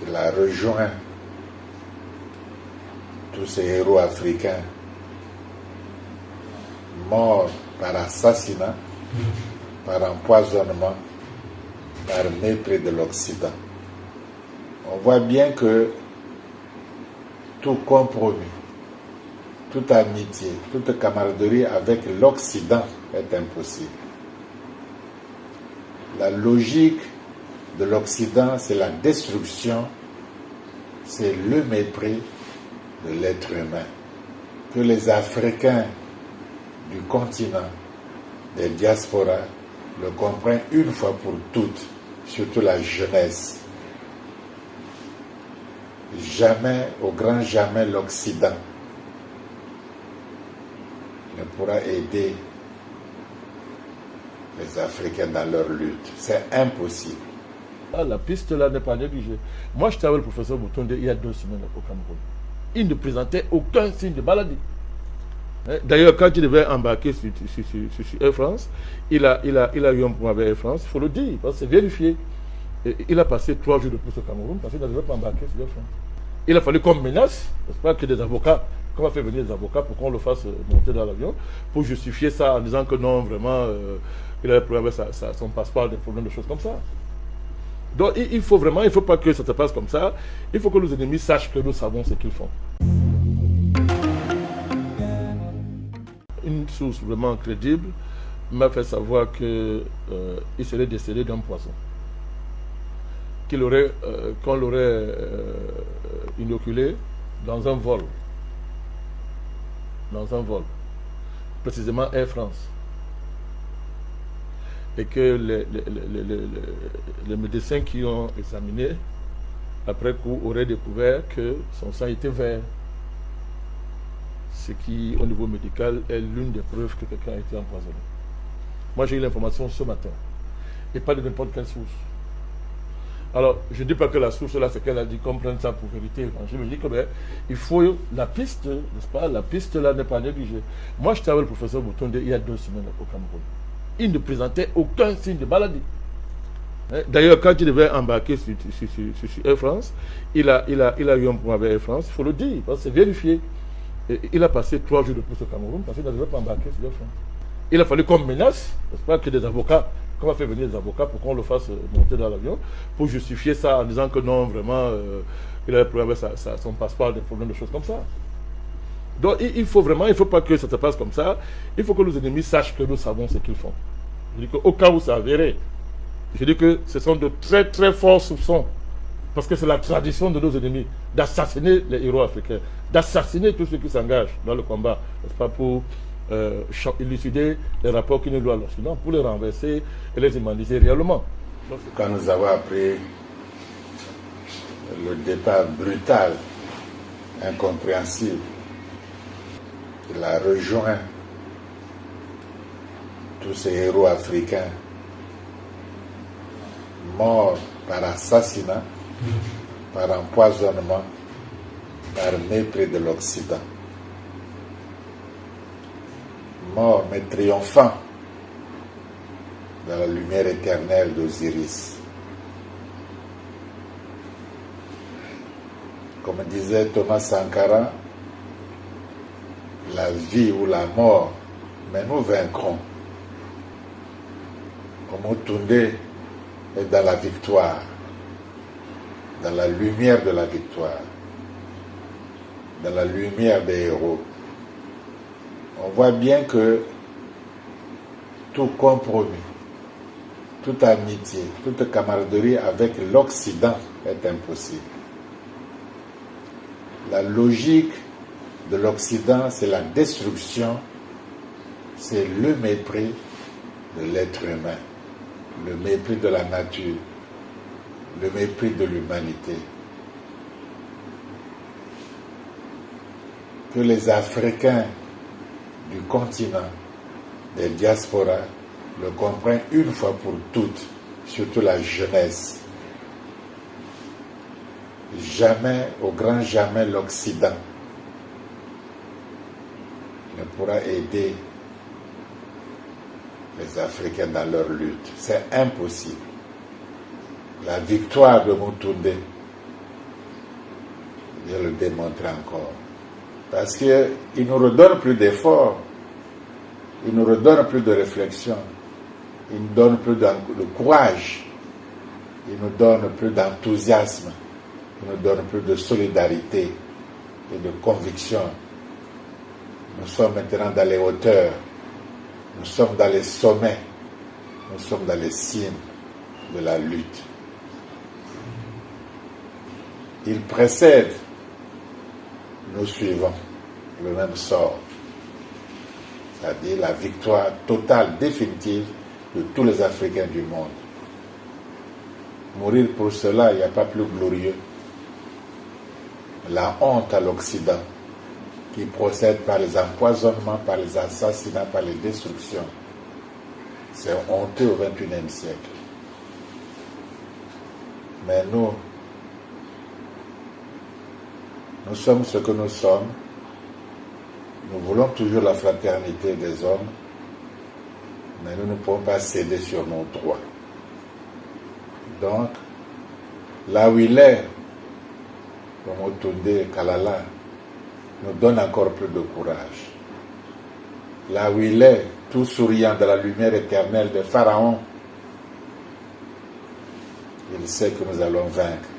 Il a rejoint tous ces héros africains morts par assassinat, par empoisonnement, par mépris de l'Occident. On voit bien que tout compromis, toute amitié, toute camaraderie avec l'Occident est impossible. La logique de l'Occident, c'est la destruction, c'est le mépris de l'être humain. Que les Africains du continent, des diasporas, le comprennent une fois pour toutes, surtout la jeunesse. Jamais, au grand jamais, l'Occident ne pourra aider les Africains dans leur lutte. C'est impossible. La piste là n'est pas négligée. Moi, j'étais avec le professeur Boutonde il y a 2 semaines au Cameroun. Il ne présentait aucun signe de maladie. D'ailleurs, quand il devait embarquer sur Air France, il a eu un problème avec Air France, il faut le dire, parce que c'est vérifié. Et il a passé 3 jours de plus au Cameroun parce qu'il n'avait pas embarqué sur Air France. Il a fallu qu'on menace, n'est-ce pas, que des avocats, qu'on va faire venir des avocats pour qu'on le fasse monter dans l'avion, pour justifier ça en disant que non, vraiment, il avait problème avec son passeport, des problèmes, de choses comme ça. Donc il faut vraiment, il ne faut pas que ça se passe comme ça. Il faut que nos ennemis sachent que nous savons ce qu'ils font. Une source vraiment crédible m'a fait savoir qu'il serait décédé d'un poison. Qu'on l'aurait inoculé dans un vol. Précisément Air France. Et que les médecins qui ont examiné, après coup, auraient découvert que son sang était vert. Ce qui, au niveau médical, est l'une des preuves que quelqu'un a été empoisonné. Moi, j'ai eu l'information ce matin, et pas de n'importe quelle source. Alors, je ne dis pas que la source là, c'est qu'elle a dit qu'on prenne ça pour vérité. Je me dis que il faut la piste, n'est-ce pas? La piste là n'est pas négligée. Moi, j'étais avec le professeur Boutonde il y a 2 semaines au Cameroun. Il ne présentait aucun signe de maladie. D'ailleurs, quand il devait embarquer sur Air France, il a eu un problème avec Air France, il faut le dire, parce que c'est vérifié. Et il a passé 3 jours de plus au Cameroun parce qu'il n'avait pas embarqué sur Air France. Il a fallu qu'on menace, n'est-ce pas, que des avocats, qu'on va faire venir des avocats pour qu'on le fasse monter dans l'avion, pour justifier ça en disant que non, vraiment, il avait problème avec son passeport, des problèmes, de choses comme ça. Donc il faut vraiment, il ne faut pas que ça se passe comme ça. Il faut que nos ennemis sachent que nous savons ce qu'ils font. Je dis qu'au cas où ça avéré, je dis que ce sont de très très forts soupçons. Parce que c'est la tradition de nos ennemis d'assassiner les héros africains, d'assassiner tous ceux qui s'engagent dans le combat, n'est-ce pas, pour élucider les rapports qui nous doivent à l'Occident, pour les renverser et les humaniser réellement. Quand nous avons appris le départ brutal, incompréhensible, il a rejoint tous ces héros africains morts par assassinat, par empoisonnement, par mépris de l'Occident. Mort mais triomphant dans la lumière éternelle d'Osiris. Comme disait Thomas Sankara, la vie ou la mort, mais nous vaincrons. Omotunde est dans la victoire, dans la lumière de la victoire, dans la lumière des héros. On voit bien que tout compromis, toute amitié, toute camaraderie avec l'Occident est impossible. La logique de l'Occident, c'est la destruction, c'est le mépris de l'être humain, le mépris de la nature, le mépris de l'humanité. Que les Africains du continent, des diasporas, le comprennent une fois pour toutes, surtout la jeunesse. Jamais, au grand jamais, l'Occident ne pourra aider les Africains dans leur lutte. C'est impossible. La victoire de Moutoundé Je le démontrerai encore. Parce qu'il ne nous redonne plus d'efforts, il ne nous redonne plus de réflexion, il nous donne plus de courage, il nous donne plus d'enthousiasme, il nous donne plus de solidarité et de conviction. Nous sommes maintenant dans les hauteurs, nous sommes dans les sommets, nous sommes dans les cimes de la lutte. Il précède, nous suivons le même sort, c'est-à-dire la victoire totale, définitive de tous les Africains du monde. Mourir pour cela, il n'y a pas plus glorieux. La honte à l'Occident, qui procède par les empoisonnements, par les assassinats, par les destructions. C'est honteux au XXIe siècle. Mais nous sommes ce que nous sommes. Nous voulons toujours la fraternité des hommes, mais nous ne pouvons pas céder sur nos droits. Donc, là où il est, comme Otunde Kalala, nous donne encore plus de courage. Là où il est, tout souriant de la lumière éternelle de Pharaon, il sait que nous allons vaincre.